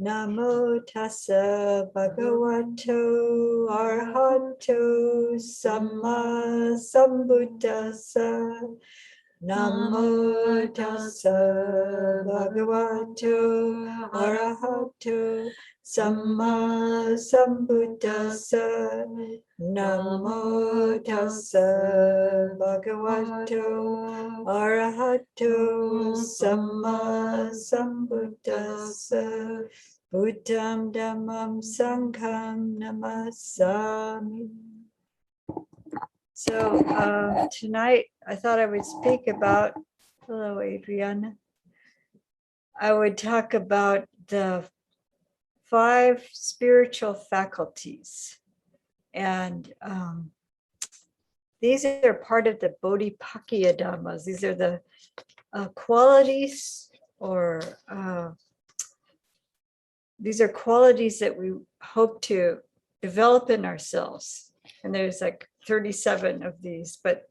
Namo tassa bhagavato arahato samma sambuddhassa. Namo tassa bhagavato arahato samma sambuddhassa. Namo tassa bhagavato arahato samma sambuddhassa. Buddham dhammam sangham namasami. So tonight I thought I would speak about, hello Adriana, I would talk about the 5 spiritual faculties. And these are part of the Bodhipakya Dhammas. These are the qualities, or these are qualities that we hope to develop in ourselves. And there's like 37 of these, but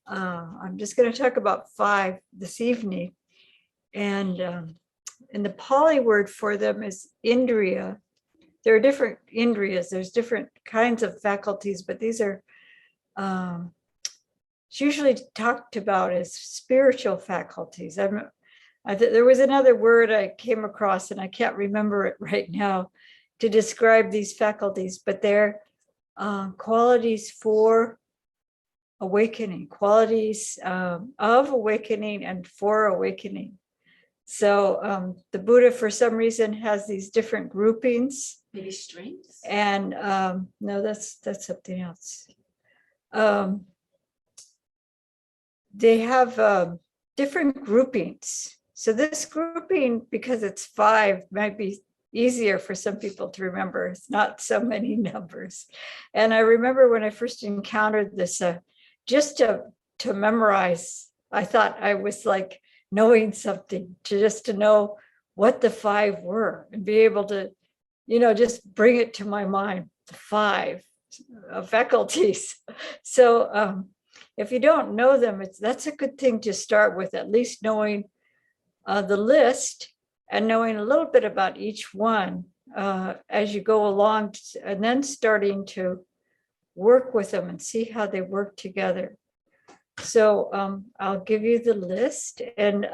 I'm just going to talk about 5 this evening. And the Pali word for them is indriya. There are different indriyas. There's different kinds of faculties, but these are it's usually talked about as spiritual faculties. There was another word I came across, and I can't remember it right now, to describe these faculties, but they're qualities for awakening, qualities of awakening and for awakening. So the Buddha, for some reason, has these different groupings. Maybe strengths? And no, that's something else. They have different groupings. So this grouping, because it's 5, might be easier for some people to remember. It's not so many numbers. And I remember when I first encountered this, just to memorize, I thought I was like knowing something, to know what the 5 were and be able to, just bring it to my mind, the 5 faculties. So if you don't know them, that's a good thing to start with, at least knowing the list and knowing a little bit about each one as you go along, and then starting to work with them and see how they work together. So I'll give you the list, and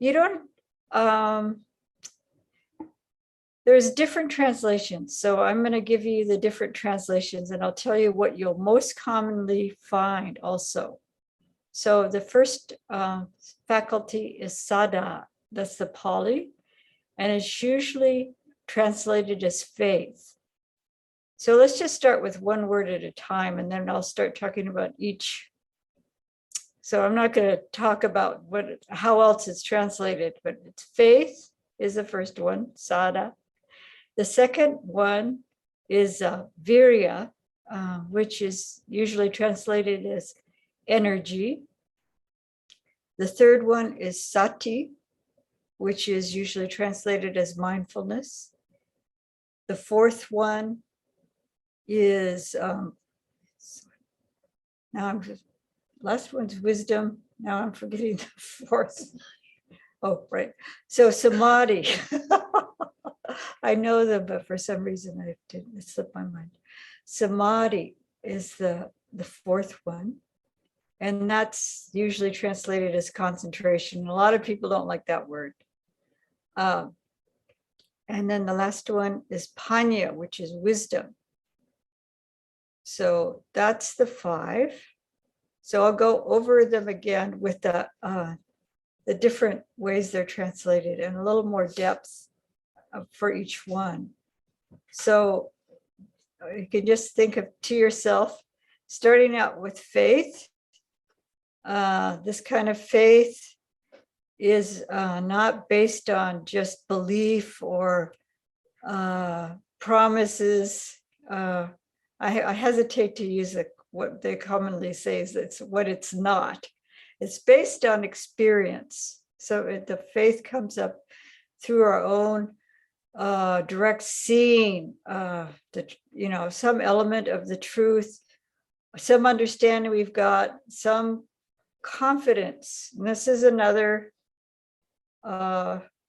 you don't, there's different translations. So I'm going to give you the different translations, and I'll tell you what you'll most commonly find also. So the first faculty is sada. That's the Pali, and it's usually translated as faith. So let's just start with one word at a time, and then I'll start talking about each. So I'm not going to talk about how else it's translated, but it's faith is the first one, sada. The second one is virya, which is usually translated as energy. The third one is sati, which is usually translated as mindfulness. The fourth one is, last one's wisdom. Now I'm forgetting the fourth. Oh, right. So samadhi. I know them, but for some reason it slipped my mind. Samadhi is the fourth one. And that's usually translated as concentration. A lot of people don't like that word. And then the last one is panya, which is wisdom. So that's the 5. So I'll go over them again with the different ways they're translated and a little more depth for each one. So you can just think to yourself, starting out with faith. This kind of faith is not based on just belief or promises. I hesitate to use what they commonly say is it's what it's not. It's based on experience. So the faith comes up through our own direct seeing, some element of the truth, some understanding we've got, some confidence. And this is another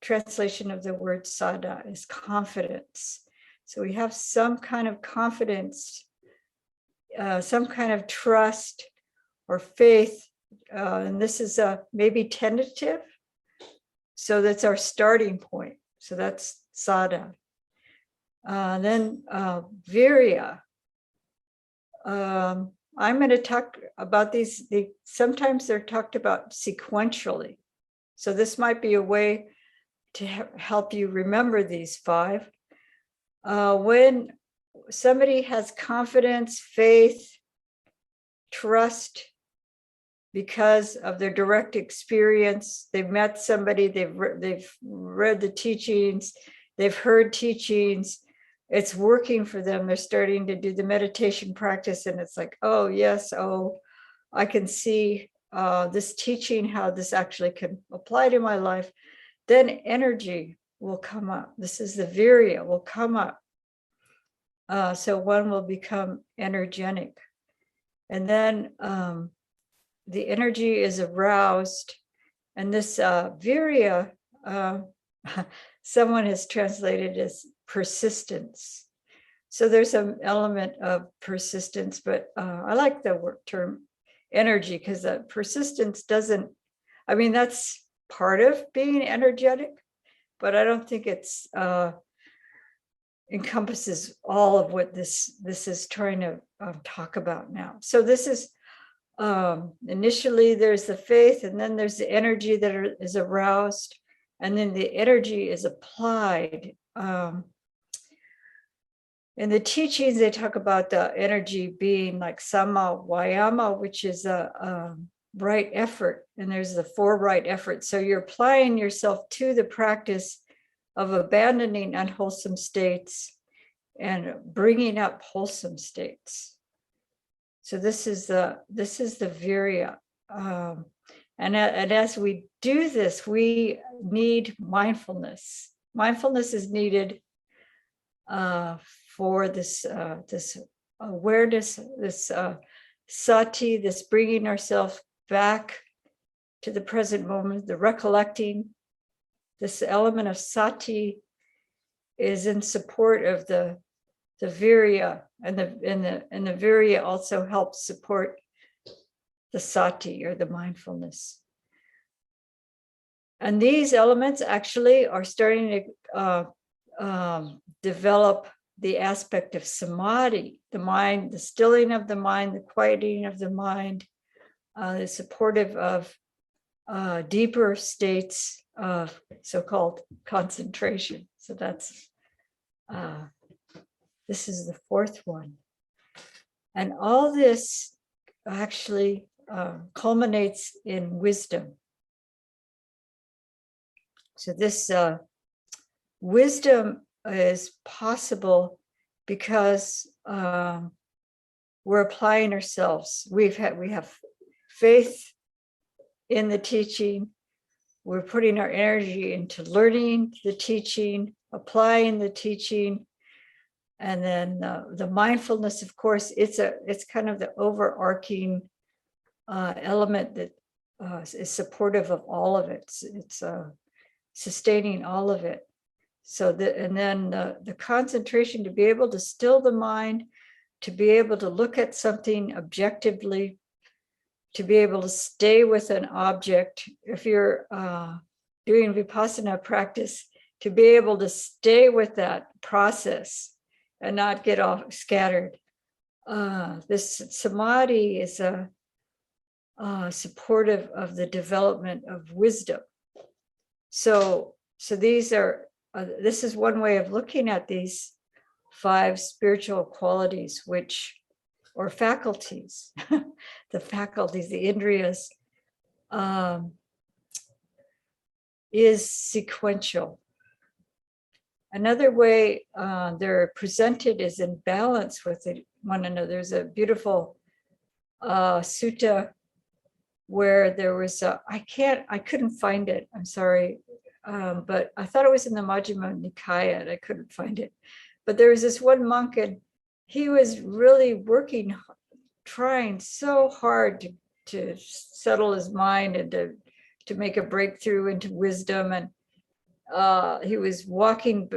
translation of the word sada is confidence. So we have some kind of confidence, some kind of trust or faith, and this is maybe tentative. So that's our starting point. So that's sada. Then virya. I'm going to talk about these. Sometimes they're talked about sequentially. So this might be a way to help you remember these 5. When somebody has confidence, faith, trust, because of their direct experience, they've met somebody, they've read the teachings, they've heard teachings, it's working for them. They're starting to do the meditation practice, and it's like, oh yes, oh, I can see this teaching, how this actually can apply to my life. Then energy will come up. This is the virya will come up. So one will become energetic. And then the energy is aroused. And this virya, someone has translated as persistence. So there's an element of persistence, but I like the term energy, because persistence doesn't, I mean, that's part of being energetic, but I don't think it's encompasses all of what this is trying to talk about now. So this is initially there's the faith, and then there's the energy that is aroused, and then the energy is applied. In the teachings, they talk about the energy being like sama vayama, which is a right effort, and there's the 4 right efforts. So you're applying yourself to the practice of abandoning unwholesome states and bringing up wholesome states. So this is the virya, and as we do this, we need mindfulness. Mindfulness is needed for this this awareness, this sati, this bringing ourselves back to the present moment, the recollecting. This element of sati is in support of the virya, and the virya also helps support the sati, or the mindfulness. And these elements actually are starting to develop the aspect of samadhi, the mind, the stilling of the mind, the quieting of the mind, the supportive of deeper states of so-called concentration. So that's this is the 4th one, and all this actually culminates in wisdom. So this wisdom is possible because we're applying ourselves. We have faith in the teaching. We're putting our energy into learning the teaching, applying the teaching, and then the mindfulness. Of course, it's kind of the overarching element that is supportive of all of it. It's sustaining all of it. So and then the concentration, to be able to still the mind, to be able to look at something objectively, to be able to stay with an object. If you're doing vipassana practice, to be able to stay with that process and not get off scattered. This samadhi is supportive of the development of wisdom. So these are, this is one way of looking at these 5 spiritual qualities, or faculties, the faculties, the indriyas, is sequential. Another way they're presented is in balance with one another. There's a beautiful sutta where there was I couldn't find it. I'm sorry, but I thought it was in the Majjhima Nikaya, and I couldn't find it. But there was this one monk, and he was really working, trying so hard to settle his mind and to make a breakthrough into wisdom. And he was walking,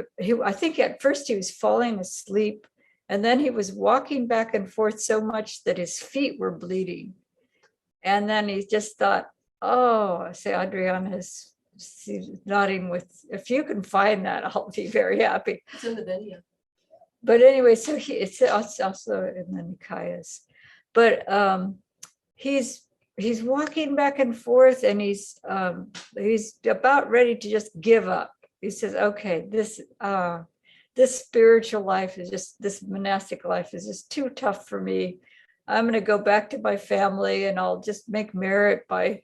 I think at first he was falling asleep, and then he was walking back and forth so much that his feet were bleeding. And then he just thought, oh, say Adriana's nodding with, if you can find that, I'll be very happy. It's in the video. But anyway, so it's also in the Nikayas. But he's walking back and forth, and he's about ready to just give up. He says, okay, this spiritual life is just, this monastic life is just too tough for me. I'm going to go back to my family, and I'll just make merit by,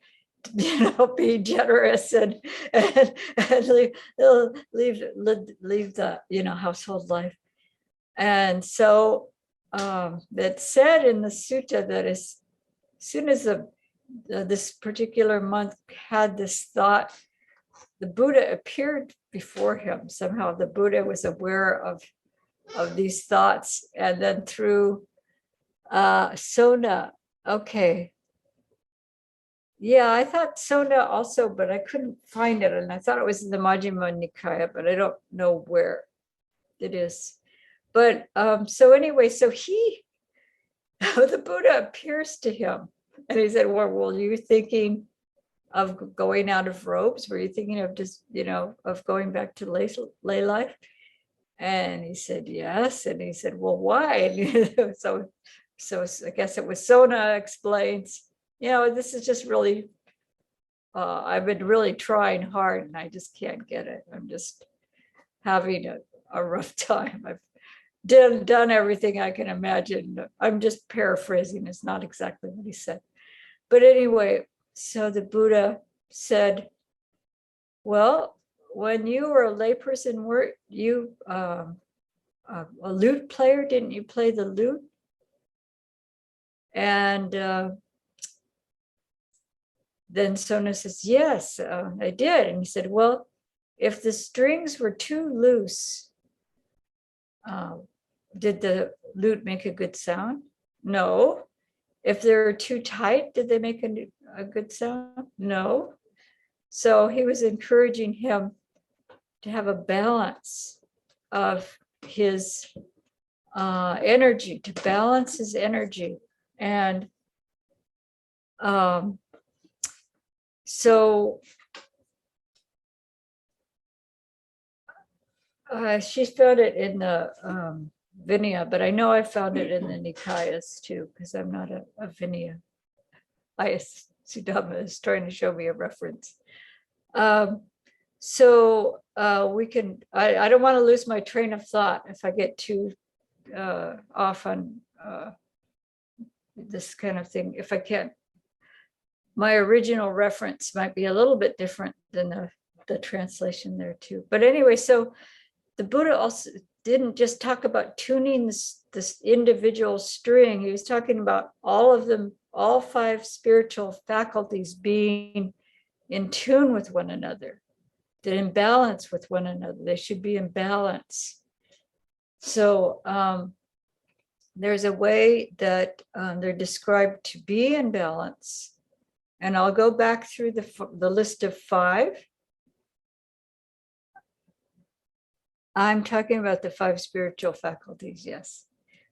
being generous and leave the, household life. And so that said in the sutta that as soon as this particular monk had this thought, the Buddha appeared before him. Somehow the Buddha was aware of these thoughts, and then through Sona, okay. Yeah, I thought Sona also, but I couldn't find it. And I thought it was in the Majjhima Nikaya, but I don't know where it is. But so anyway, so the Buddha appears to him, and he said, well, were you thinking of going out of robes? Were you thinking of just, of going back to lay life? And he said, yes. And he said, well, why? And so I guess it was Sona explains, this is just really, I've been really trying hard, and I just can't get it. I'm just having a rough time. I've done everything I can imagine. I'm just paraphrasing. It's not exactly what he said. But anyway, so the Buddha said, well, when you were a layperson, were you a lute player? Didn't you play the lute? And then Sona says, yes, I did. And he said, well, if the strings were too loose, did the lute make a good sound? No. If they were too tight, did they make a good sound? No. So he was encouraging him to have a balance of his energy, to balance his energy. And so she found it in the Vinaya, but I know I found it in the Nikayas too, because I'm not a Vinaya. Ayya Sudhamma is trying to show me a reference. So we can, I don't want to lose my train of thought if I get too off on this kind of thing. If I can't, my original reference might be a little bit different than the translation there too. But anyway, so the Buddha also didn't just talk about tuning this individual string. He was talking about all of them, all 5 spiritual faculties being in tune with one another, that in balance with one another. They should be in balance. So there's a way that they're described to be in balance. And I'll go back through the list of 5. I'm talking about the 5 spiritual faculties, yes.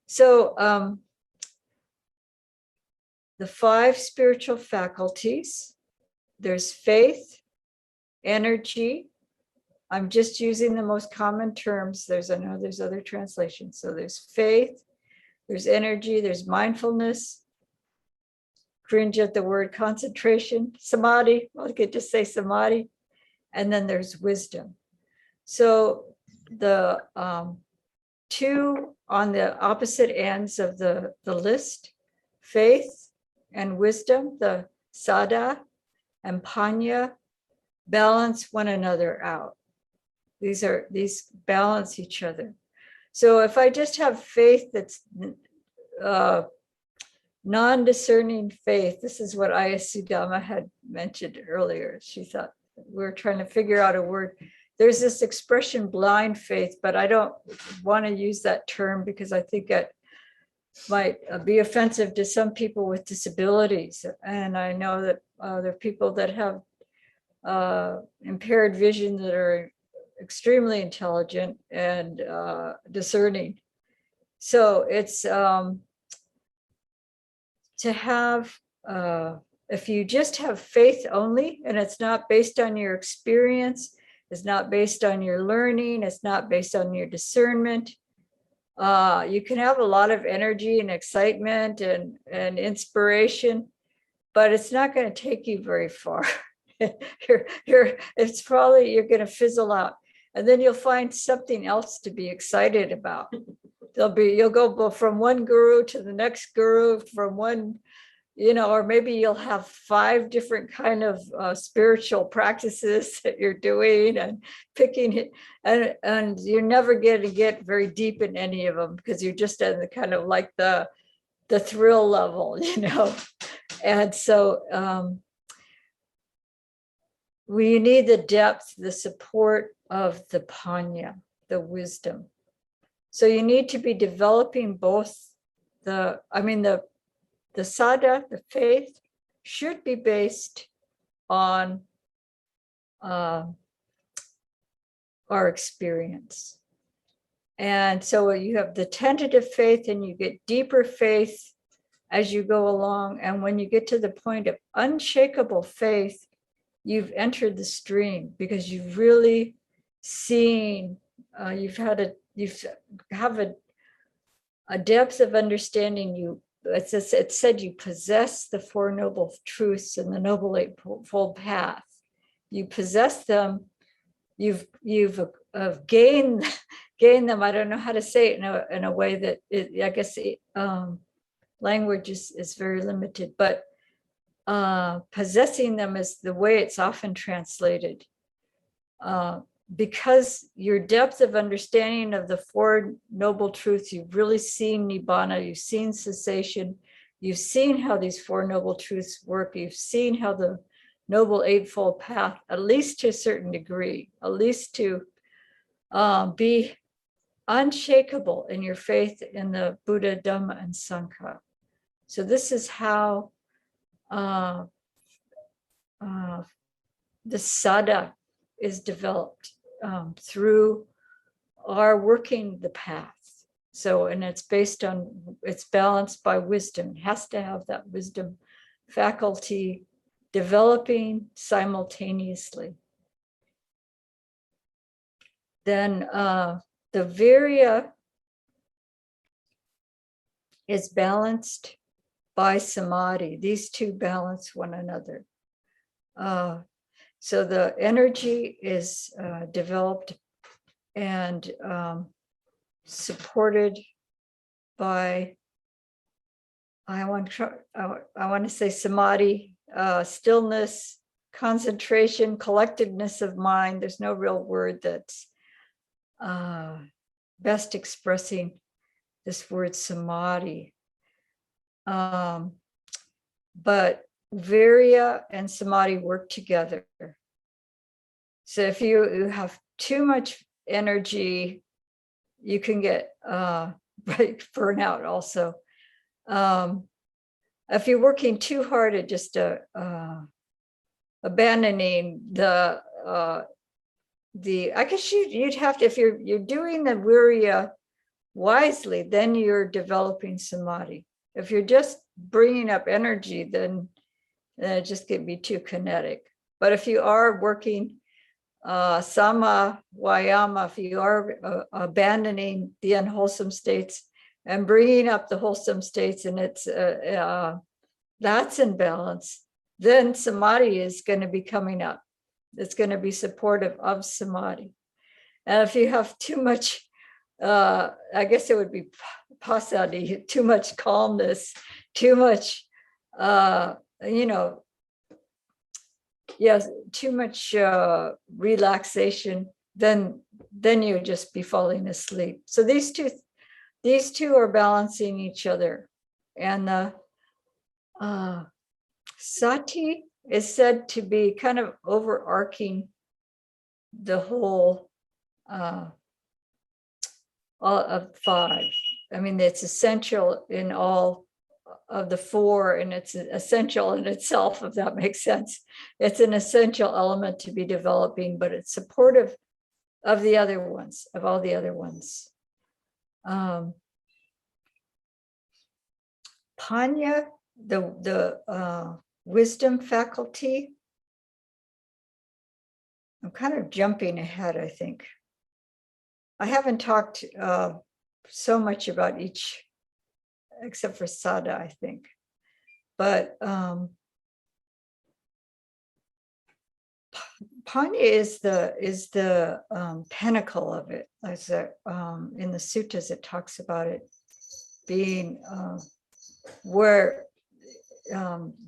So the 5 spiritual faculties, there's faith, energy. I'm just using the most common terms. I know there's other translations. So there's faith, there's energy, there's mindfulness. Cringe at the word concentration, samadhi. I could just say samadhi. And then there's wisdom. So the 2 on the opposite ends of the list, faith and wisdom, the sada and panya, balance one another out. These balance each other. So if I just have faith that's non-discerning faith, this is what Ayya Sudhamma had mentioned earlier. She thought we were trying to figure out a word. There's this expression blind faith, but I don't want to use that term because I think it might be offensive to some people with disabilities. And I know that there are people that have impaired vision that are extremely intelligent and discerning. So it's to have, if you just have faith only, and it's not based on your experience, it's not based on your learning, it's not based on your discernment, you can have a lot of energy and excitement and inspiration, but it's not going to take you very far. It's probably, you're going to fizzle out, and then you'll find something else to be excited about. You'll go from one guru to the next guru, from one, or maybe you'll have 5 different kind of spiritual practices that you're doing and picking it, and you're never going to get very deep in any of them, because you're just at the kind of like the thrill level, and so we need the depth, the support of the panya, the wisdom. So you need to be developing both the sada, the faith, should be based on our experience. And so you have the tentative faith, and you get deeper faith as you go along. And when you get to the point of unshakable faith, you've entered the stream, because you've really seen, you have a depth of understanding. It said you possess the 4 noble truths and the noble eightfold path. You possess them. You've gained them. I don't know how to say it in a way that I guess language is very limited, but possessing them is the way it's often translated. Because your depth of understanding of the 4 noble truths, you've really seen Nibbana, you've seen cessation, you've seen how these 4 noble truths work, you've seen how the noble eightfold path, at least to a certain degree, at least to be unshakable in your faith in the Buddha, Dhamma, and Sangha. So this is how the sada is developed through our working the path. So, and it's balanced by wisdom. It has to have that wisdom faculty developing simultaneously. Then the virya is balanced by samadhi. These 2 balance one another. So the energy is developed and supported by, I want to say samadhi, stillness, concentration, collectedness of mind. There's no real word that's best expressing this word samadhi. But virya and samadhi work together. So if you have too much energy, you can get burnout also. If you're working too hard at just abandoning I guess you'd have to, if you're doing the virya wisely, then you're developing samadhi. If you're just bringing up energy, then it just can be too kinetic. But if you are working sama vayama, if you are abandoning the unwholesome states and bringing up the wholesome states, and it's that's in balance, then samadhi is going to be coming up. It's going to be supportive of samadhi. And if you have too much, I guess it would be passaddhi, too much calmness, too much, too much relaxation, then you'll just be falling asleep. So these two are balancing each other. And the sati is said to be kind of overarching the whole all of 5. I mean, it's essential in all of the 4, and it's essential in itself, if that makes sense. It's an essential element to be developing, but it's supportive of the other ones, of all the other ones. Panya, the wisdom faculty. I'm kind of jumping ahead, I think. I haven't talked so much about each, except for Sada, I think. But Panya is the pinnacle of it. As in the suttas, it talks about it being where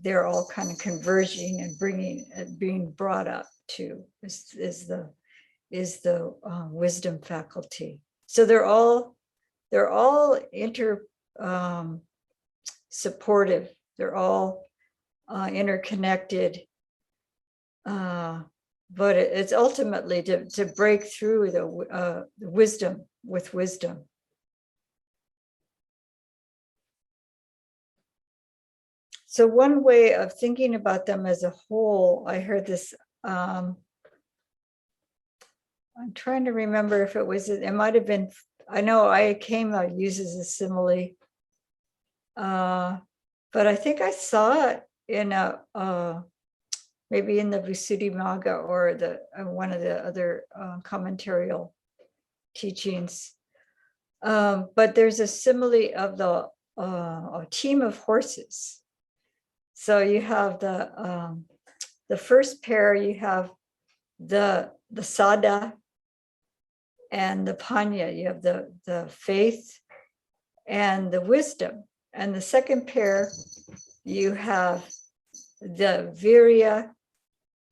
they're all kind of converging and being brought up to is the wisdom faculty. So they're all supportive. They're all interconnected. But it's ultimately to break through the wisdom with wisdom. So one way of thinking about them as a whole, I heard this, I'm trying to remember if it might have been, I know Ayya Khema uses a simile, but I think I saw it in maybe in the Visuddhimagga or one of the other commentarial teachings. But there's a simile of a team of horses. So you have the first pair, you have the Sada and the Panya, you have the faith and the wisdom. And the second pair, you have the Virya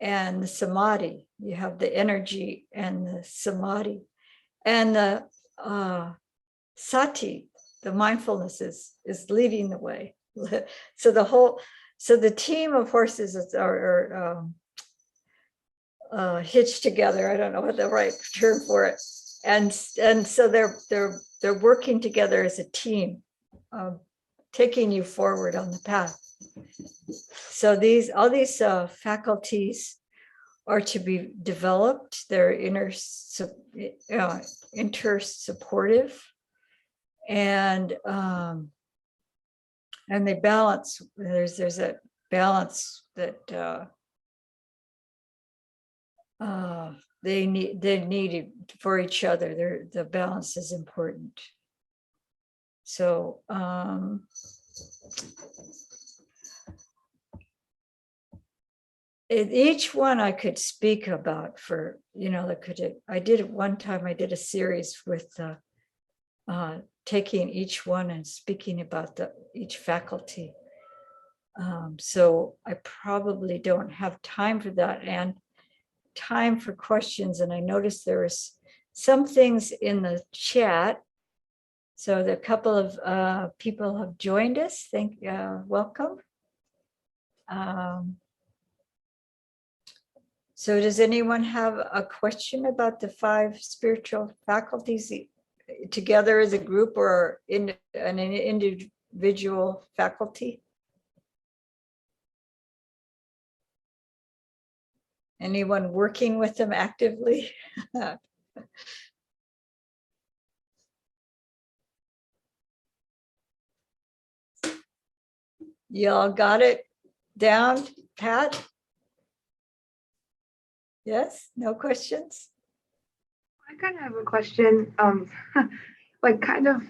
and the Samadhi. You have the energy and the Samadhi. And the Sati, the mindfulness is leading the way. So the team of horses are hitched together. I don't know what the right term for it. And so they're working together as a team, taking you forward on the path. So all these faculties are to be developed. They're intersupportive, and they balance. There's a balance that they need for each other. The balance is important. So each one I could speak about for, I did it one time. I did a series with taking each one and speaking about each faculty. So I probably don't have time for that and time for questions. And I noticed there was some things in the chat. So the couple of people have joined us. Welcome. So does anyone have a question about the 5 spiritual faculties together as a group or in an individual faculty? Anyone working with them actively? Y'all got it down, Pat? Yes, no questions? I kind of have a question, like kind of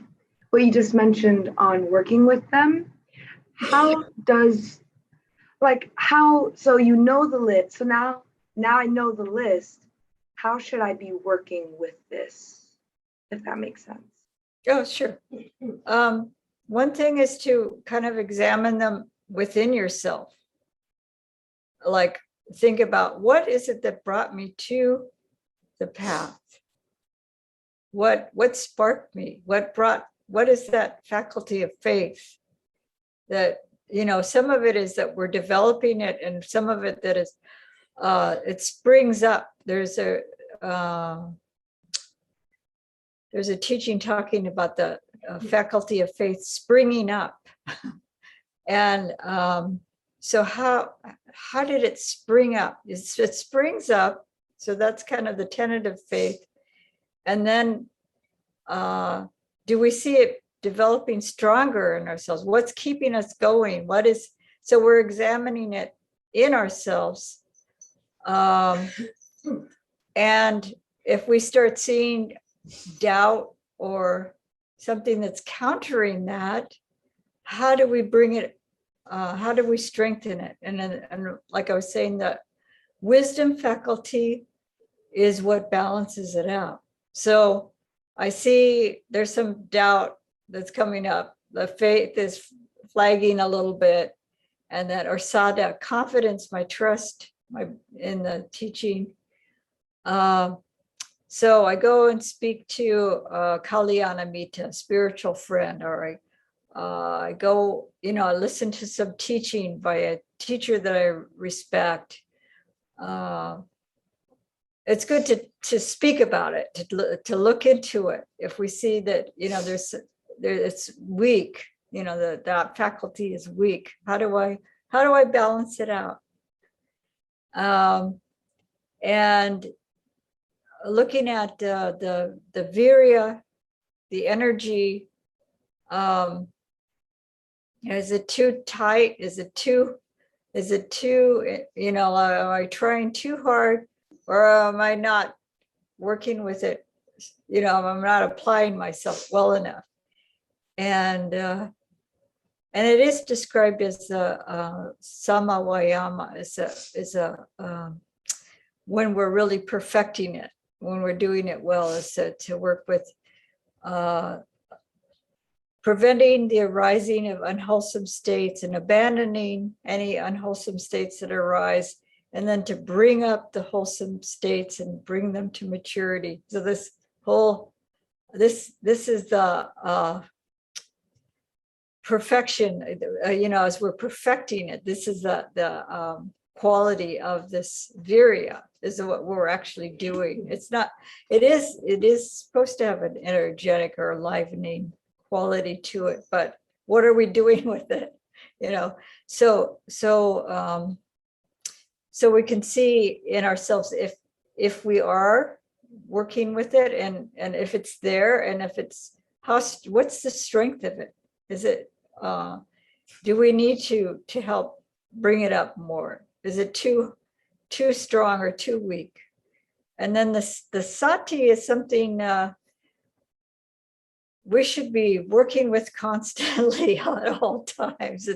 what you just mentioned on working with them. So you know the list. So now I know the list. How should I be working with this, if that makes sense? Oh, sure. One thing is to kind of examine them within yourself. Like, think about what is it that brought me to the path? What sparked me? What is that faculty of faith that, some of it is that we're developing it, and some of it that is, it springs up. There's a teaching talking about the faculty of faith springing up. And so how did it spring up? It springs up. So that's kind of the tentative faith. And then do we see it developing stronger in ourselves? What's keeping us going? So we're examining it in ourselves. And if we start seeing doubt or something that's countering that, how do we bring it? How do we strengthen it? And like I was saying, the wisdom faculty is what balances it out. So I see there's some doubt that's coming up. The faith is flagging a little bit, and that Orsada, confidence, my trust, in the teaching. So I go and speak to Kalyana Mita, spiritual friend, or I go, I listen to some teaching by a teacher that I respect. It's good to speak about it, to look into it. If we see that, it's weak, that faculty is weak. How do I balance it out? And looking at the virya, the energy, is it too tight? Is it too, am I trying too hard, or am I not working with it? I'm not applying myself well enough. And it is described as a samavayama, is a when we're really perfecting it, when we're doing it well, is to work with preventing the arising of unwholesome states and abandoning any unwholesome states that arise, and then to bring up the wholesome states and bring them to maturity. So this is the perfection, as we're perfecting it. This is the quality of this virya, is what we're actually doing. It is supposed to have an energetic or enlivening quality to it, but what are we doing with it? So we can see in ourselves if we are working with it, and if it's there, and if it's what's the strength of it? Is it do we need to help bring it up more? Is it too strong or too weak? And then the sati is something we should be working with constantly at all times.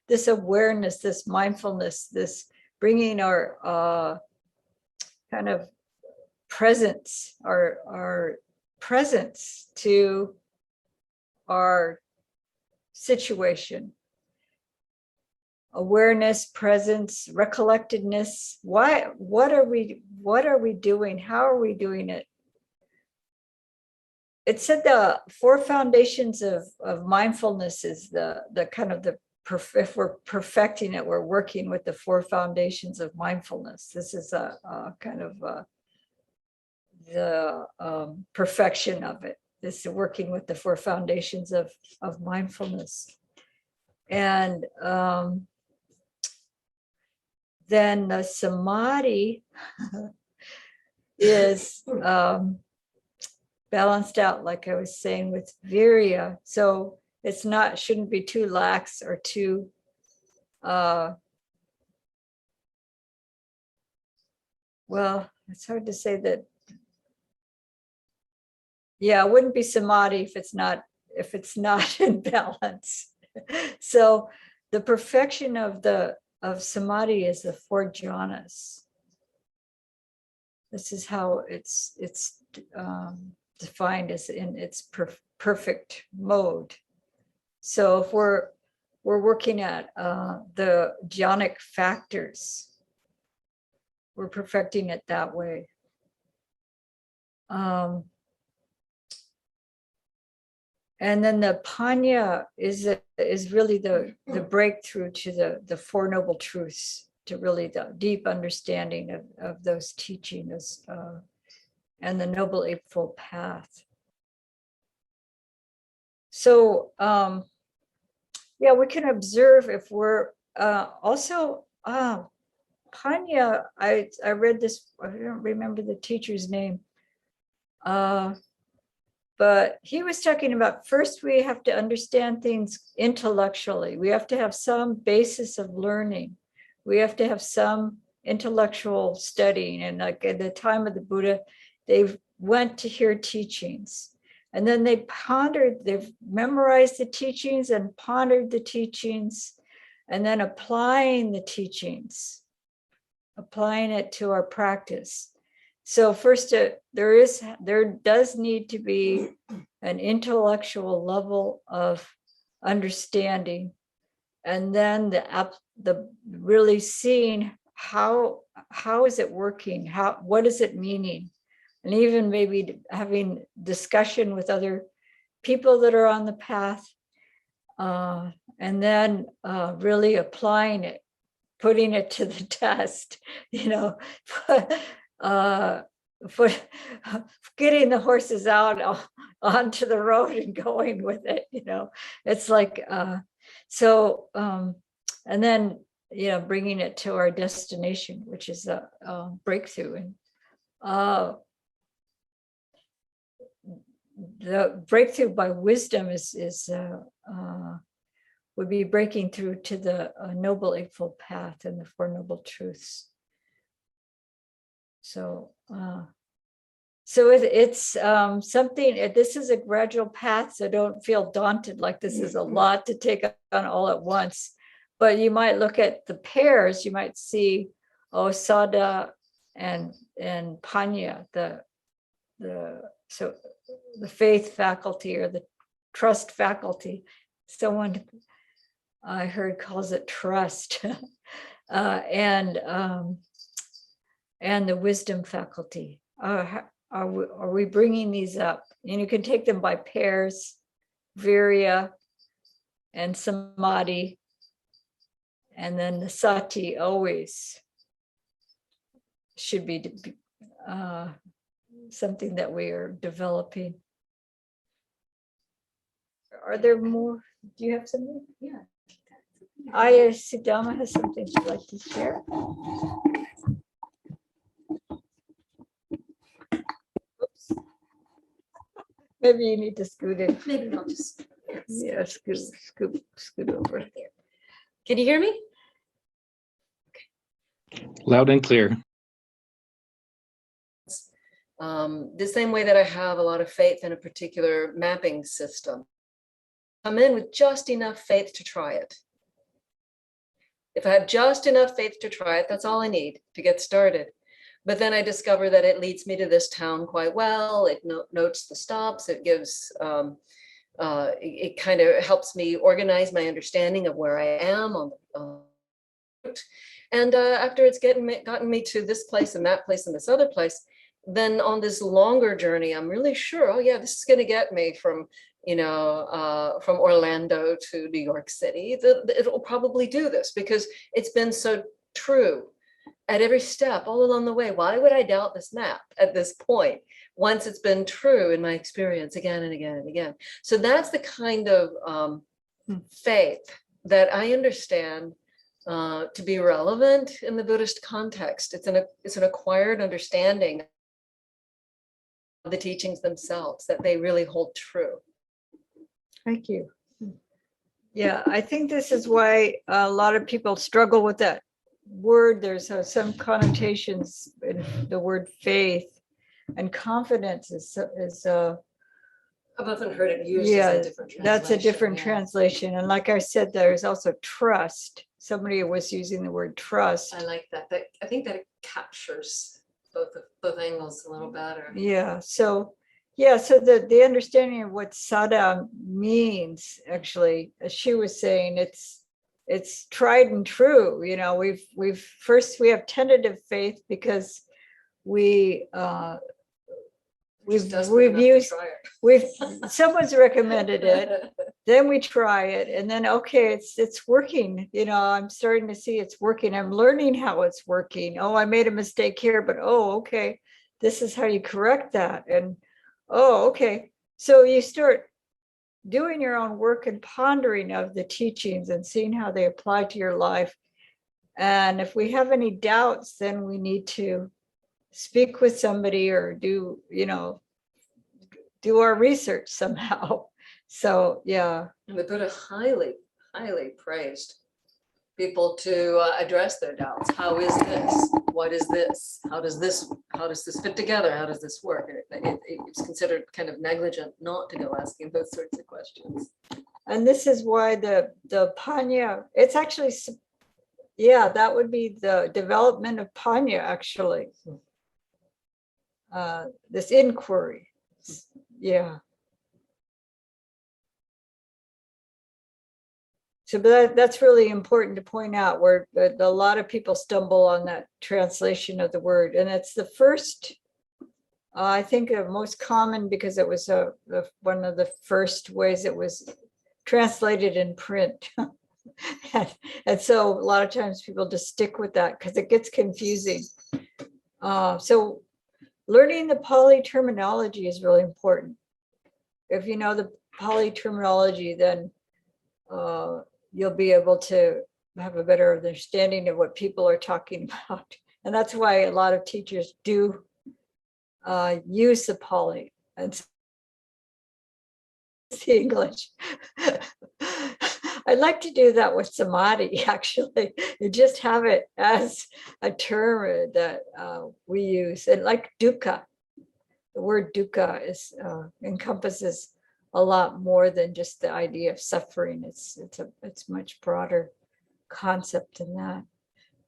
This awareness, this mindfulness, this bringing our kind of presence, our presence to our situation. Awareness, presence, recollectedness. What are we doing? How are we doing it? It said the 4 foundations of mindfulness is the kind of if we're perfecting it, we're working with the 4 foundations of mindfulness. This is a kind of the perfection of it. This is working with the 4 foundations of mindfulness. And then the samadhi is balanced out, like I was saying, with virya. So it's shouldn't be too lax or too well, it's hard to say that. Yeah, it wouldn't be samadhi if it's not in balance. So the perfection of samadhi is the 4 jhanas. This is how it's defined as in its perfect mode. So if we're working at the jhanic factors, we're perfecting it that way. And then the panya is really the breakthrough to the 4 noble truths, to really the deep understanding of those teachings and the Noble Eightfold Path. So yeah, we can observe if we're also panya. I read this, I don't remember the teacher's name, But he was talking about first we have to understand things intellectually. We have to have some basis of learning. We have to have some intellectual studying. And like at the time of the Buddha, they went to hear teachings. And then they pondered, they've memorized the teachings and pondered the teachings, and then applying the teachings, applying it to our practice. So first, there does need to be an intellectual level of understanding, and then the really seeing how is it working, what is it meaning, and even maybe having discussion with other people that are on the path, and then really applying it, putting it to the test, getting the horses out onto the road and going with it. It's like, and then, bringing it to our destination, which is a breakthrough. And the breakthrough by wisdom would be breaking through to the Noble Eightfold Path and the Four Noble Truths. So it's something, this is a gradual path, so don't feel daunted like this is a lot to take on all at once. But you might look at the pairs, you might see, Sada and Panya, the faith faculty or the trust faculty. Someone I heard calls it trust, and the wisdom faculty. Are we bringing these up? And you can take them by pairs, virya and samadhi, and then the sati always should be something that we are developing. Are there more? Do you have something? Yeah. Ayya Sudhamma has something she'd like to share. Oops. Maybe you need to scoot in. Maybe I'll just. Yeah, scoot over. Can you hear me? Loud and clear. The same way that I have a lot of faith in a particular mapping system. I'm in with just enough faith to try it. If I have just enough faith to try it, that's all I need to get started. But then I discover that it leads me to this town quite well. It notes the stops. It gives, it kind of helps me organize my understanding of where I am on the route. And after it's gotten me to this place and that place and this other place, then on this longer journey, I'm really sure, oh yeah, this is going to get me from, from Orlando to New York City. It'll probably do this because it's been so true at every step all along the way. Why would I doubt this map at this point once it's been true in my experience again and again and again? So that's the kind of faith that I understand to be relevant in the Buddhist context. It's an acquired understanding of the teachings themselves, that they really hold true. Thank you. Yeah, I think this is why a lot of people struggle with that word. There's some connotations in the word faith, and confidence is I've often heard it used yeah, as a different translation. that's a different yeah. translation. And like I said, there's also trust. Somebody was using the word trust. I like that. I think that it captures both angles a little better. Yeah. So the understanding of what sada means, actually, as she was saying, it's tried and true. We have tentative faith because we've someone's recommended it, then we try it, and then okay, it's working. I'm starting to see it's working. I'm learning how it's working. Oh, I made a mistake here, but okay, this is how you correct that. And okay, so you start doing your own work and pondering of the teachings and seeing how they apply to your life. And if we have any doubts, then we need to speak with somebody or do do our research somehow. So, yeah. And the Buddha highly, highly praised people to address their doubts. How is this? What is this? How does this fit together? How does this work? It's considered kind of negligent not to go asking those sorts of questions. And this is why the Panya, it's actually, yeah, that would be the development of Panya, actually. This inquiry. Yeah. So that's really important to point out, where a lot of people stumble on that translation of the word. And it's the first, I think, most common, because it was one of the first ways it was translated in print. and so a lot of times people just stick with that because it gets confusing. So learning the Pali terminology is really important. If you know the Pali terminology, then you'll be able to have a better understanding of what people are talking about. And that's why a lot of teachers do use the Pali and the English. I'd like to do that with Samadhi, actually. You just have it as a term that we use. And like dukkha, the word dukkha encompasses a lot more than just the idea of suffering. It's much broader concept than that.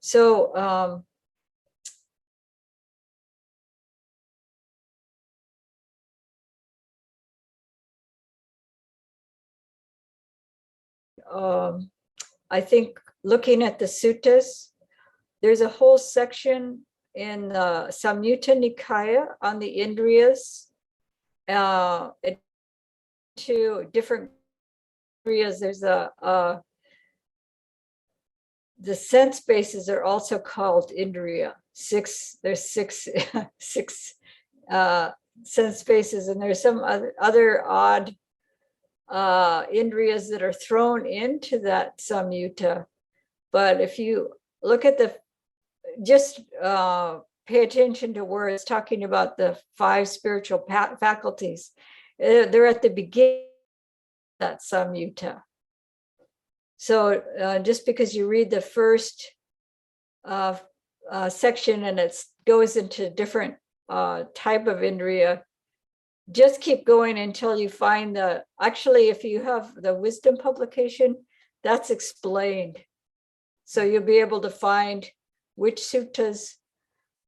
So I think looking at the suttas, there's a whole section in the Samyutta Nikaya on the Indriyas. To different areas, there's the sense bases are also called Indriya. There's six sense bases, and there's some other odd Indriyas that are thrown into that Samyutta. But if you look at just pay attention to where it's talking about the 5 spiritual faculties. They're at the beginning of that Samyutta. So just because you read the first section and it goes into different type of Indriya, just keep going until you find actually, if you have the wisdom publication, that's explained. So you'll be able to find which suttas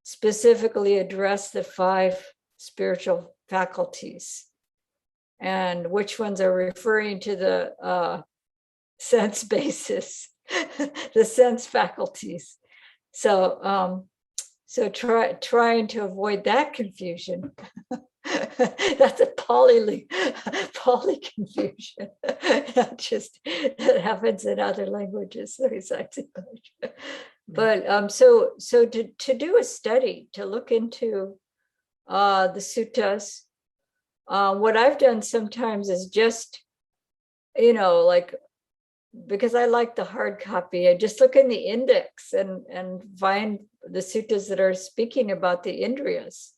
specifically address the 5 spiritual faculties and which ones are referring to the sense basis, the sense faculties. So trying to avoid that confusion. That's a Pali confusion. That happens in other languages besides English. But so to do a study, to look into the suttas, what I've done sometimes is just, like, because I like the hard copy, I just look in the index and find the suttas that are speaking about the Indriyas.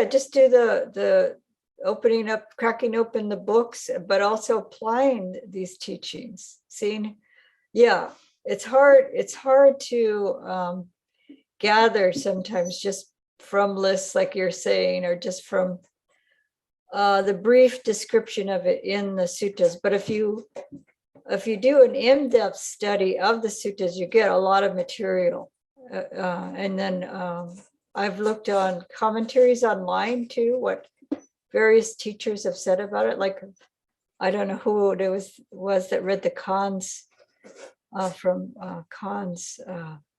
Just do the opening up, cracking open the books, but also applying these teachings. It's hard to gather sometimes just from lists, like you're saying, or just from the brief description of it in the suttas. But if you do an in-depth study of the suttas, you get a lot of material. And then I've looked on commentaries online too, what various teachers have said about it. Like, I don't know who it was that read the Khan's from Khan's.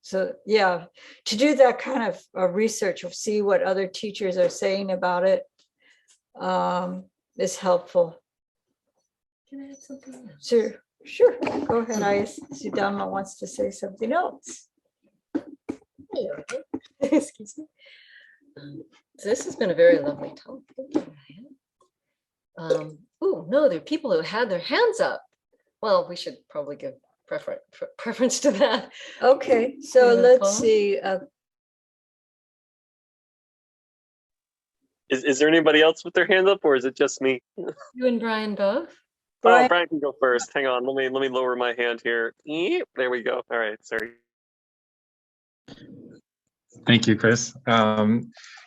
So yeah, to do that kind of research, or see what other teachers are saying about it, is helpful. Can I add something else? Sure. Go ahead. Ayya Sudhamma wants to say something else. Excuse me. So this has been a very lovely talk. Thank you. Oh no, there are people who had their hands up. Well, we should probably give preference to that. Okay, so Yeah, let's Paul? see. Is there anybody else with their hand up, or is it just me? You and Brian both? Brian, Oh, Brian can go first. Hang on, let me lower my hand here. Eep, there we go. All right, sorry. Thank you, Chris.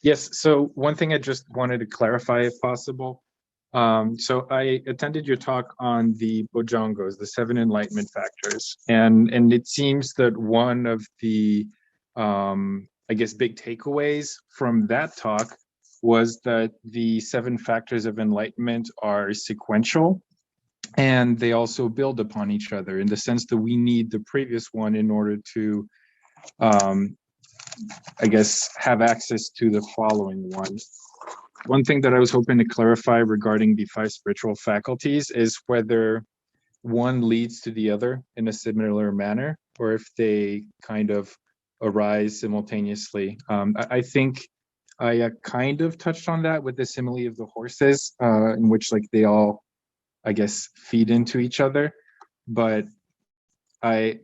Yes, so one thing I just wanted to clarify, if possible. So I attended your talk on the Bojangos, the 7 enlightenment factors, and it seems that one of the, I guess, big takeaways from that talk was that the 7 factors of enlightenment are sequential, and they also build upon each other in the sense that we need the previous one in order to, I guess, have access to the following one. One thing that I was hoping to clarify regarding the 5 spiritual faculties is whether one leads to the other in a similar manner, or if they kind of arise simultaneously. I think I kind of touched on that with the simile of the horses, in which like they all, I guess, feed into each other. But I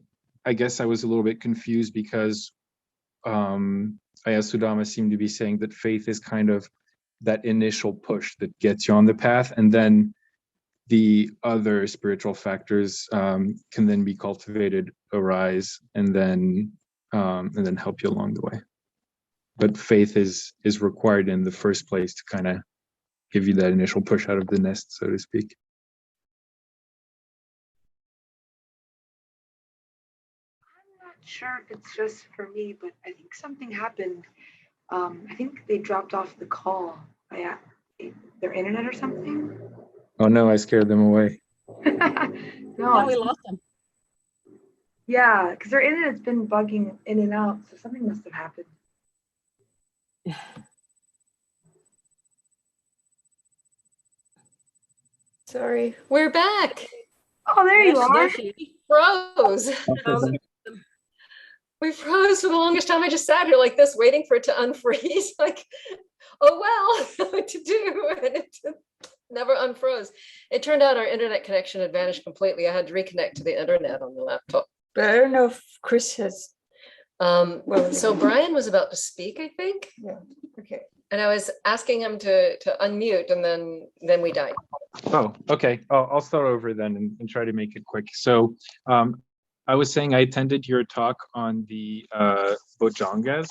guess I was a little bit confused because Ayya Sudhamma seemed to be saying that faith is kind of that initial push that gets you on the path, and then the other spiritual factors can then be cultivated, arise, and then help you along the way. But faith is required in the first place to kind of give you that initial push out of the nest, so to speak. I'm not sure if it's just for me, but I think something happened. I think they dropped off the call by their internet or something. Oh no, I scared them away. No, we lost them. yeah, because their internet's been bugging in and out, so something must have happened. sorry. We're back. Oh, there you Yes, are. there she is. Froze. We froze for the longest time. I just sat here like this, waiting for it to unfreeze. Like, oh well, what to do? And it never unfroze. It turned out our internet connection had vanished completely. I had to reconnect to the internet on the laptop. But I don't know if Chris has. So Brian was about to speak, I think. Yeah. Okay. And I was asking him to unmute, and then we died. Oh, okay. I'll start over then and try to make it quick. So I was saying I attended your talk on the Bojangas,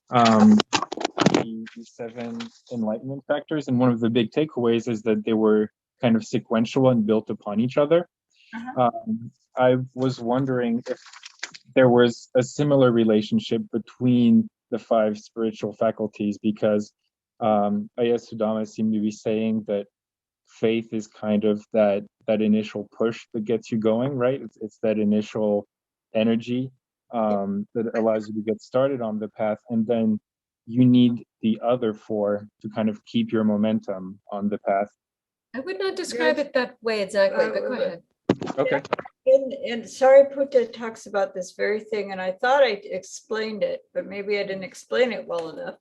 the 7 enlightenment factors, and one of the big takeaways is that they were kind of sequential and built upon each other. I was wondering if there was a similar relationship between the 5 spiritual faculties, because Ayya Sudhamma seemed to be saying that faith is kind of that initial push that gets you going, right? It's that initial energy that allows you to get started on the path, and then you need the other 4 to kind of keep your momentum on the path. I would not describe it that way exactly, but go ahead. Okay. And Sariputta talks about this very thing, and I thought I explained it, but maybe I didn't explain it well enough.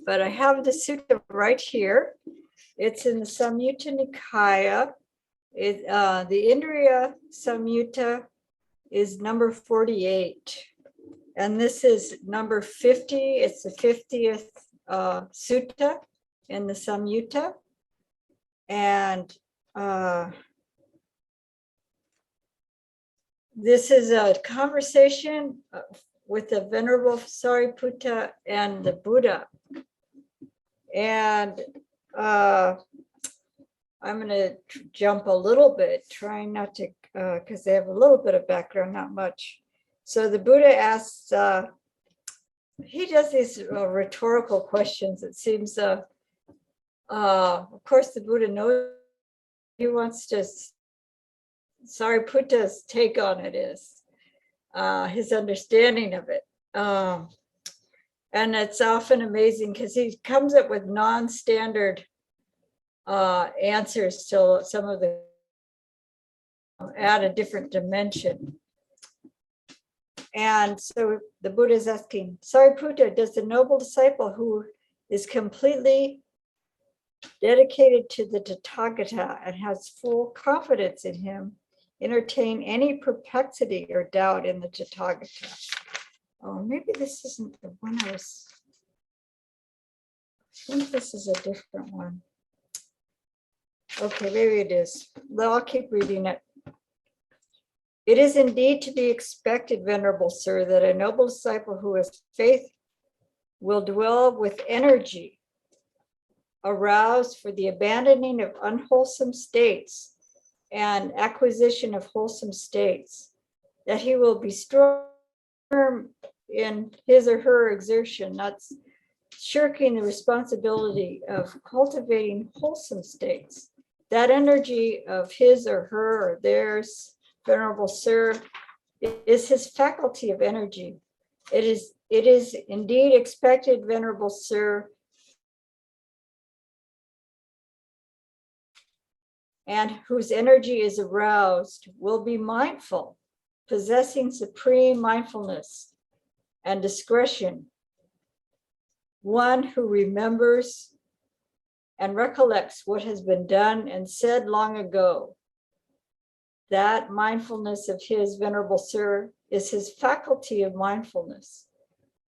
But I have the sutta right here. It's in the Samyutta Nikaya. The Indriya Samyutta is number 48. And this is number 50. It's the 50th sutta in the Samyutta. And this is a conversation with the Venerable Sariputta and the Buddha. And I'm going to jump a little bit, trying not to, because they have a little bit of background, not much. So the Buddha asks, he does these rhetorical questions. It seems, of course, the Buddha knows he wants to, Sariputta's take on it is his understanding of it. And it's often amazing because he comes up with non-standard answers to some of the, add a different dimension. And so the Buddha is asking, Sariputta, does the noble disciple who is completely dedicated to the Tathagata and has full confidence in him entertain any perplexity or doubt in the Tathagata. Oh, maybe this isn't the one I think this is a different one. Okay, maybe it is. Well, I'll keep reading it. It is indeed to be expected, Venerable Sir, that a noble disciple who has faith will dwell with energy, aroused for the abandoning of unwholesome states and acquisition of wholesome states, that he will be strong in his or her exertion, not shirking the responsibility of cultivating wholesome states. That energy of his or her or theirs, Venerable Sir, is his faculty of energy. It is indeed expected, Venerable Sir, and whose energy is aroused will be mindful, possessing supreme mindfulness and discretion, one who remembers and recollects what has been done and said long ago. That mindfulness of his, Venerable Sir, is his faculty of mindfulness.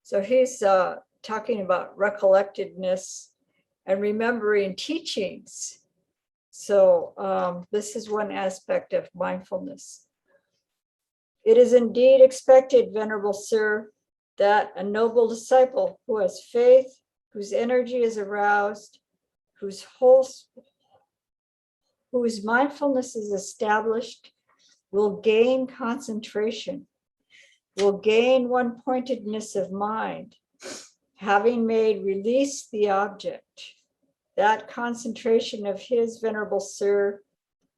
So he's talking about recollectedness and remembering teachings. So this is one aspect of mindfulness. It is indeed expected, Venerable Sir, that a noble disciple who has faith, whose energy is aroused, whose mindfulness is established, will gain concentration, will gain one-pointedness of mind, having made release the object. That concentration of his, Venerable Sir,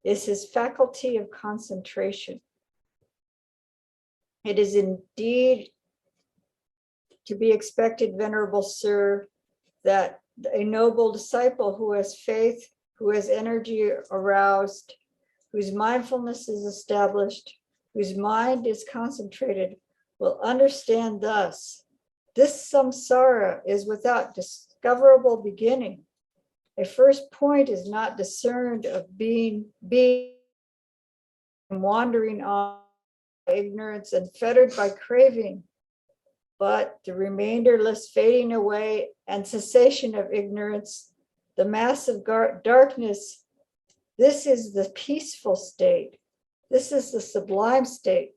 is his faculty of concentration. It is indeed to be expected, Venerable Sir, that a noble disciple who has faith, who has energy aroused, whose mindfulness is established, whose mind is concentrated, will understand thus: this samsara is without discoverable beginning. A first point is not discerned of being wandering on ignorance and fettered by craving, but the remainderless fading away and cessation of ignorance, the mass of darkness. This is the peaceful state. This is the sublime state.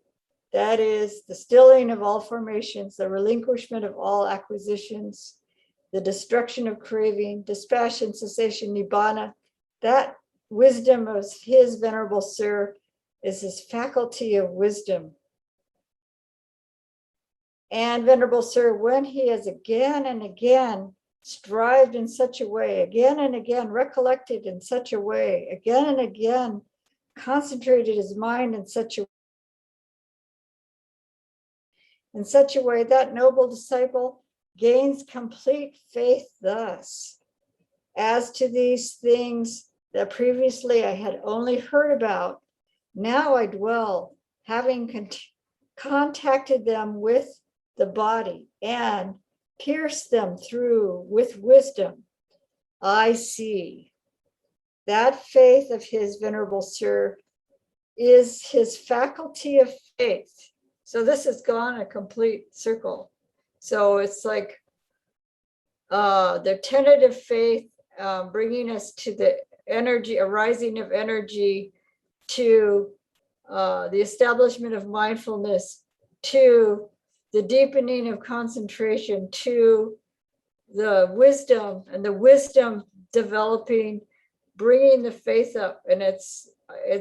That is the stilling of all formations, the relinquishment of all acquisitions, the destruction of craving, dispassion, cessation, nibbana. That wisdom of his, Venerable Sir, is his faculty of wisdom. And Venerable Sir, when he has again and again strived in such a way, again and again recollected in such a way, again and again concentrated his mind in such a way, that noble disciple gains complete faith thus. As to these things that previously I had only heard about, now I dwell, having contacted them with the body and pierced them through with wisdom. I see that faith of his, Venerable Sir, is his faculty of faith. So this has gone a complete circle. So it's like the tentative faith bringing us to the energy, arising of energy, to the establishment of mindfulness, to the deepening of concentration, to the wisdom, and the wisdom developing, bringing the faith up. And it's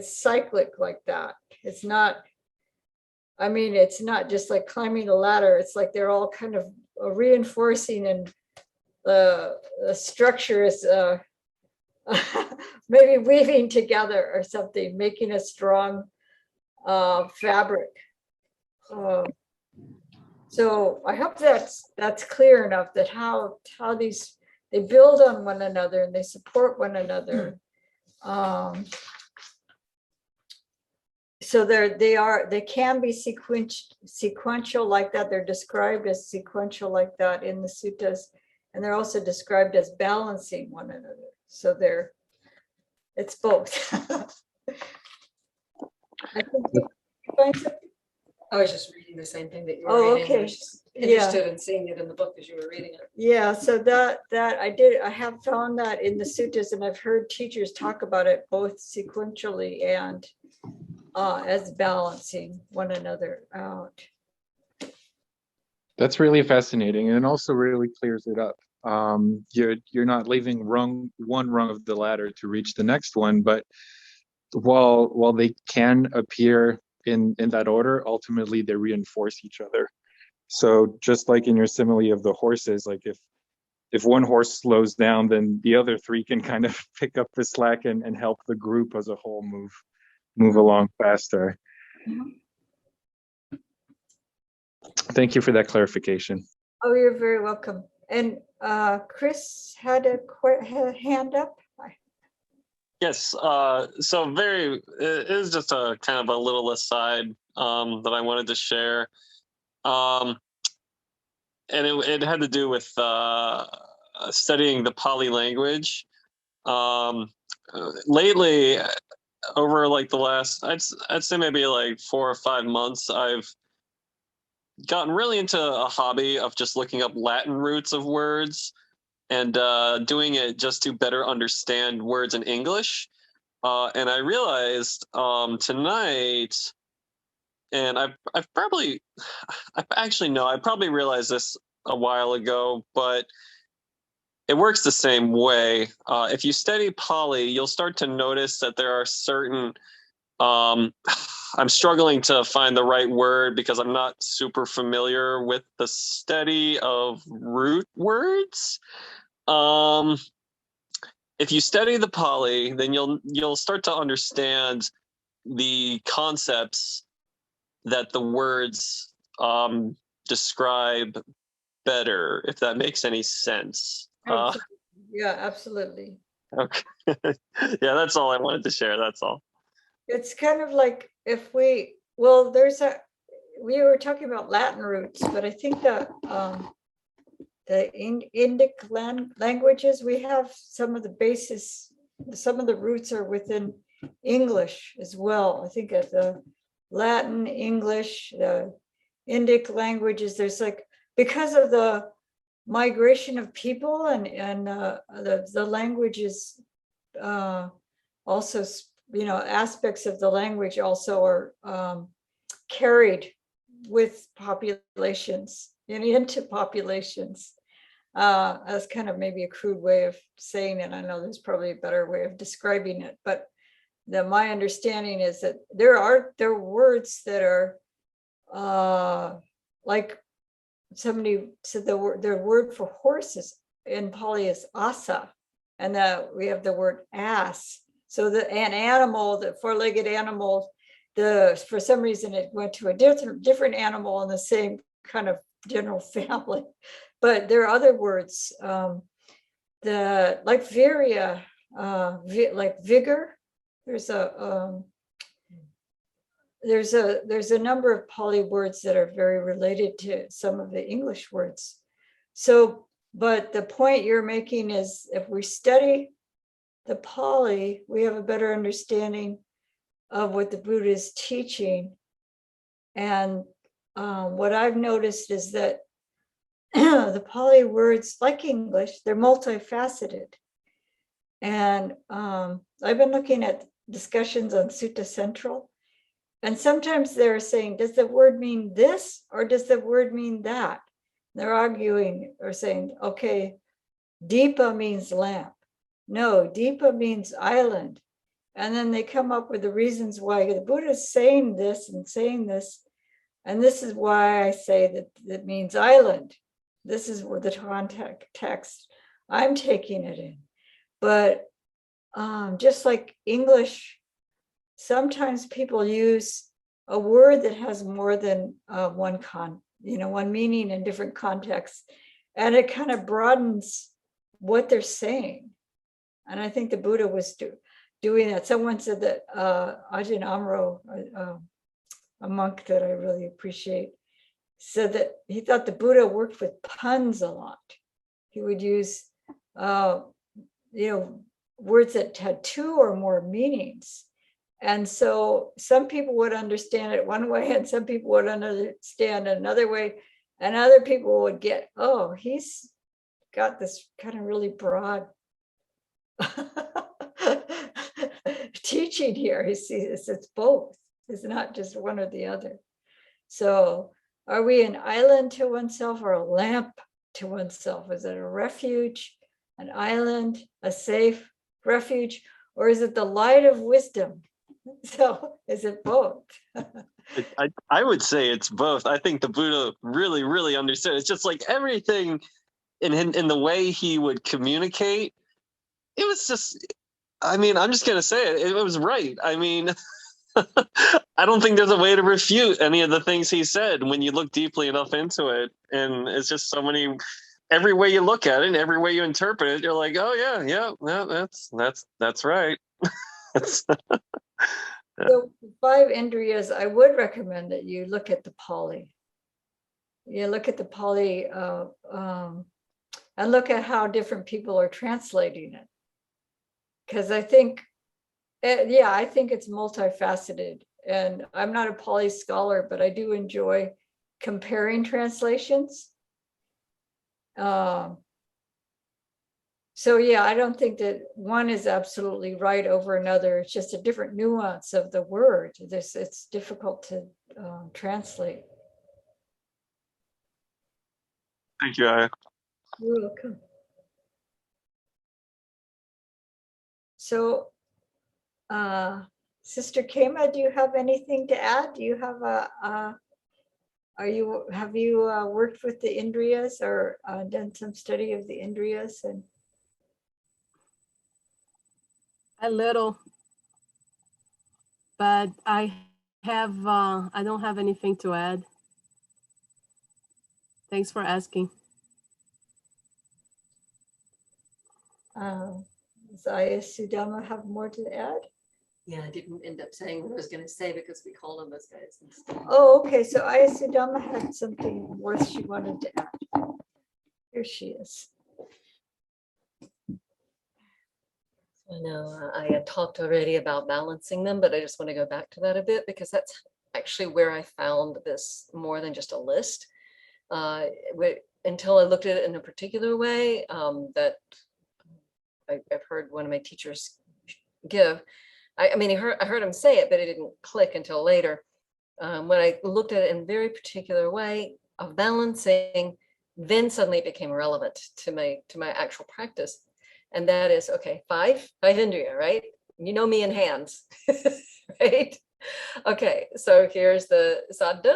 cyclic like that. It's not, I mean, it's not just like climbing a ladder. It's like they're all kind of reinforcing, and the structure is maybe weaving together or something, making a strong fabric. So I hope that's clear enough, that how these, they build on one another and they support one another. So they can be sequential like that. They're described as sequential like that in the suttas, and they're also described as balancing one another. So it's both. I think you find something. I was just reading the same thing that you were Oh, reading. I okay. was just Yeah. interested in seeing it in the book as you were reading it. Yeah, so that I have found that in the suttas, and I've heard teachers talk about it both sequentially and as balancing one another out. That's really fascinating, and also really clears it up. You're not leaving one rung of the ladder to reach the next one, but while they can appear in that order, ultimately they reinforce each other. So just like in your simile of the horses, like if one horse slows down, then the other three can kind of pick up the slack and help the group as a whole move along faster. Mhm. Thank you for that clarification. Oh, you're very welcome. And Chris had a hand up. Yes. So it is just a kind of a little aside that I wanted to share. And it had to do with studying the Pali language. Lately, over like the last, I'd say maybe like 4 or 5 months, I've gotten really into a hobby of just looking up Latin roots of words and doing it just to better understand words in English. And I realized tonight, and I probably realized this a while ago, but it works the same way. If you study Pali, you'll start to notice that there are certain, I'm struggling to find the right word because I'm not super familiar with the study of root words. If you study the Pali, then you'll start to understand the concepts that the words describe better, if that makes any sense. Yeah, absolutely. Okay. Yeah, that's all I wanted to share. That's all. It's kind of like if we were talking about Latin roots, but I think that the Indic languages, we have some of the basis, some of the roots are within English as well. I think of the Latin, English, the Indic languages, there's like, because of the migration of people and the languages also, aspects of the language also are carried with populations and into populations. As kind of maybe a crude way of saying it. I know there's probably a better way of describing it, but my understanding is that there are words that are like somebody said their word for horses in Pali is asa, and that we have the word ass. So an animal, the four-legged animal, for some reason it went to a different animal in the same kind of general family. But there are other words, like viria, like vigor. There's a number of Pali words that are very related to some of the English words. So, but the point you're making is if we study the Pali, we have a better understanding of what the Buddha is teaching. And what I've noticed is that the Pali words, like English, they're multifaceted. And I've been looking at discussions on Sutta Central, and sometimes they're saying, does the word mean this or does the word mean that? They're arguing or saying, okay, Deepa means lamp. No, Deepa means island. And then they come up with the reasons why the Buddha is saying this and saying this. And this is why I say that it means island. This is where the context I'm taking it in. But just like English, sometimes people use a word that has more than one meaning in different contexts, and it kind of broadens what they're saying. And I think the Buddha was doing that. Someone said that Ajahn Amro, a monk that I really appreciate, said that he thought the Buddha worked with puns a lot. He would use, words that had two or more meanings. And so some people would understand it one way and some people would understand it another way. And other people would get, oh, he's got this kind of really broad teaching here. He sees it's both. It's not just one or the other. So are we an island to oneself or a lamp to oneself? Is it a refuge, an island, a safe refuge, or is it the light of wisdom? So is it both? I would say it's both. I think the Buddha really, really understood. It's just like everything in the way he would communicate. It was just, I mean, I'm just going to say it. It was right. I mean, I don't think there's a way to refute any of the things he said when you look deeply enough into it. And it's just so many, every way you look at it and every way you interpret it, you're like, oh yeah, that's right. So 5 Indriyas, I would recommend that you look at the Pali. You look at the Pali and look at how different people are translating it. Because I think, I think it's multifaceted. And I'm not a Pali scholar, but I do enjoy comparing translations. So yeah, I don't think that one is absolutely right over another. It's just a different nuance of the word. It's difficult to translate. Thank you, Ayya. You're welcome. So, Sister Kema, do you have anything to add? Do you have have you worked with the Indriyas or done some study of the Indriyas? And A little, but I don't have anything to add. Thanks for asking. Does Ayya Sudhamma have more to add? Yeah, I didn't end up saying what I was going to say because we called on those guys instead. Oh, okay. So Ayya Sudhamma had something worth she wanted to add. Here she is. I know I had talked already about balancing them, but I just want to go back to that a bit because that's actually where I found this more than just a list. Until I looked at it in a particular way that I've heard one of my teachers give. I mean, I heard him say it, but it didn't click until later. When I looked at it in a very particular way of balancing, then suddenly it became relevant to my actual practice. And that is, okay, five Indriya, right? You know me in hands, right? Okay, so here's the Saddha.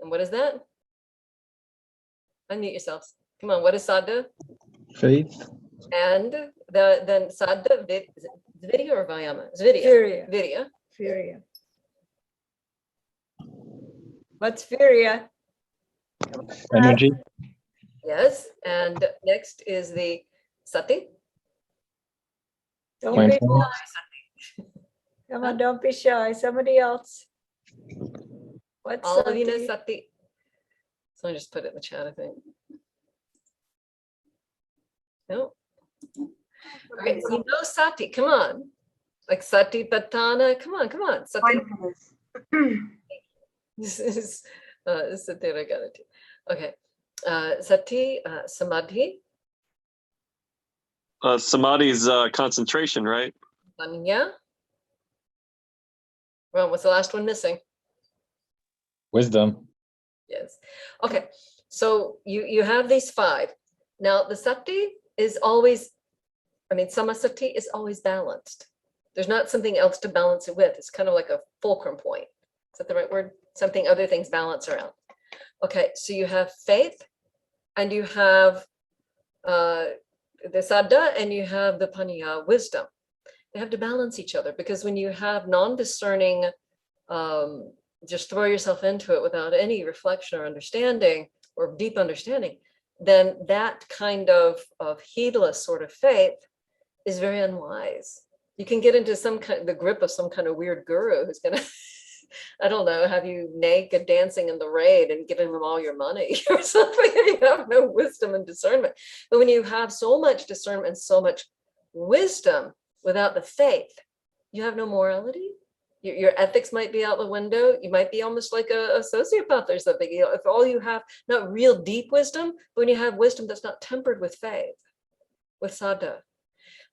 And what is that? Unmute yourselves. Come on, what is Saddha? Faith. And then Saddha, Vidya or Vayama? It's Vidya. Virya. Vidya. Virya. What's Virya? Energy. Yes, and next is the Sati. Don't be Mindfulness. shy. Come on, don't be shy. Somebody else. What's All of you know Sati? Sati. So I just put it in the chat, I think. No. Okay, so you know Sati, come on. Like Sati Patana, come on, Sati. Mindfulness. This is Sati Raganati. Okay, Sati, Samadhi, Samadhi's concentration, right? Panya. Well, what's the last one missing? Wisdom. Yes. Okay, so you have these 5. Now the Sati is always, Samasati is always balanced. There's not something else to balance it with. It's kind of like a fulcrum point. Is that the right word? Something other things balance around. Okay, so you have faith and you have the Saddha and you have the Panya, wisdom. They have to balance each other because when you have non-discerning, just throw yourself into it without any reflection or understanding or deep understanding, then that kind of heedless sort of faith is very unwise. You can get into the grip of some kind of weird guru who's gonna, I don't know, have you naked dancing in the rain and giving them all your money or something, and you have no wisdom and discernment. But when you have so much discernment and so much wisdom without the faith, you have no morality, Your ethics might be out the window. You might be almost like a sociopath or something. You know, if all you have, not real deep wisdom, but when you have wisdom that's not tempered with faith, with saddha,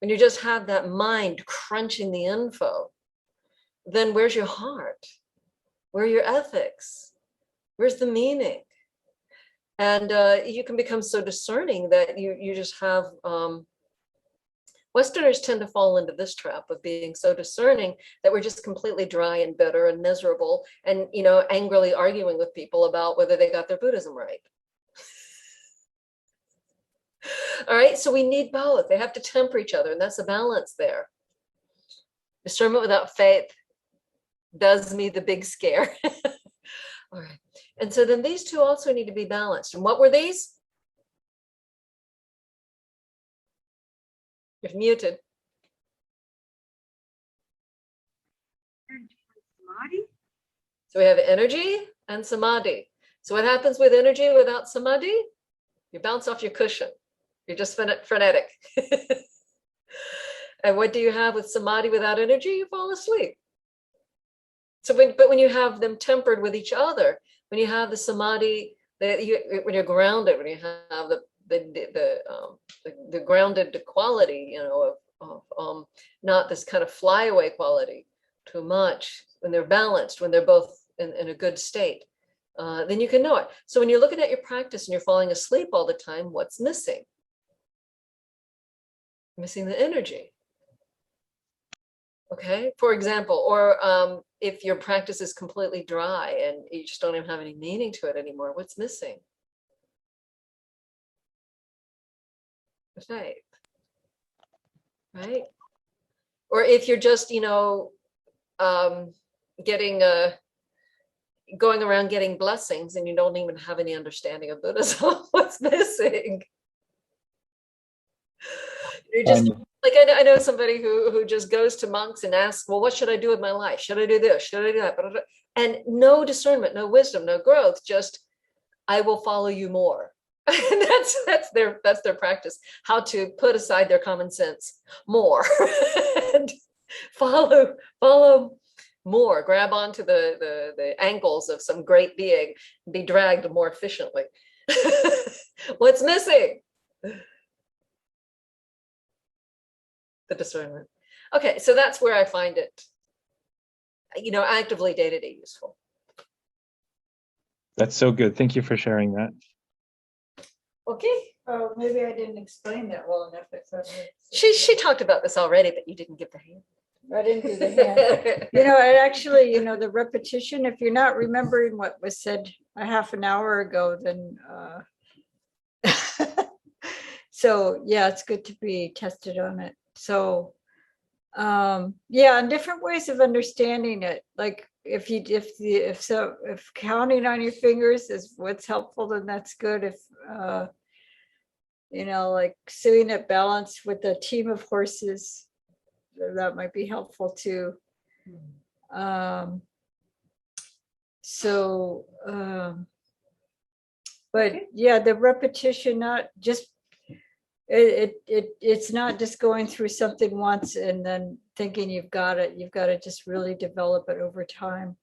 when you just have that mind crunching the info, then where's your heart? Where are your ethics? Where's the meaning? And you can become so discerning that you just have, Westerners tend to fall into this trap of being so discerning that we're just completely dry and bitter and miserable and, you know, angrily arguing with people about whether they got their Buddhism right. All right, so we need both. They have to temper each other, and that's a balance there. Discernment without faith does me the big scare. All right, and so then these two also need to be balanced. And what were these? You're muted. Samadhi? So we have energy and samadhi. So what happens with energy without samadhi? You bounce off your cushion. You're just frenetic. And what do you have with samadhi without energy? You fall asleep. So when you have them tempered with each other, when you have the samadhi, when you're grounded, when you have the grounded quality, you know, of not this kind of flyaway quality too much, when they're balanced, when they're both in a good state, then you can know it. So when you're looking at your practice and you're falling asleep all the time, what's missing? Missing the energy. Okay, for example, or if your practice is completely dry and you just don't even have any meaning to it anymore, what's missing? The faith, right? Or if you're just, you know, going around getting blessings and you don't even have any understanding of Buddhism, what's missing? You're just like, I know somebody who just goes to monks and asks, well, what should I do with my life? Should I do this? Should I do that? And no discernment, no wisdom, no growth, just, I will follow you more. And that's their practice, how to put aside their common sense more and follow more, grab onto the ankles of some great being, be dragged more efficiently. What's missing? The discernment. Okay, so that's where I find it, you know, actively day-to-day useful. That's so good. Thank you for sharing that. Okay. Oh, maybe I didn't explain that well enough. She talked about this already, but you didn't give the hand. I didn't do the hand. You know, and actually, you know, the repetition, if you're not remembering what was said a half an hour ago, then so yeah, it's good to be tested on it. So yeah, and different ways of understanding it. Like if counting on your fingers is what's helpful, then that's good. If you know, like sitting at balance with a team of horses, that might be helpful too. But yeah, the repetition, not just it's not just going through something once and then thinking you've got it. You've got to just really develop it over time.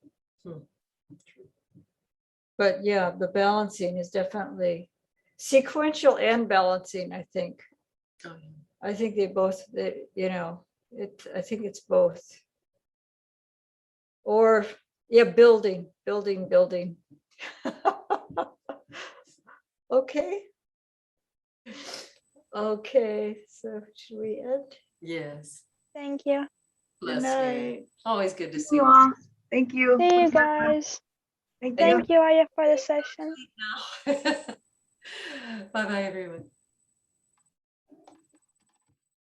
But yeah, the balancing is definitely sequential and balancing, I think. I think they both, you know, I think it's both. Or yeah, building. Okay. Okay, so should we end? Yes. Thank you. Bless Good you. night. Always good to see You you. all. Thank you. See you guys. Thank you. Thank you, Ayya, for the session. Bye bye, everyone.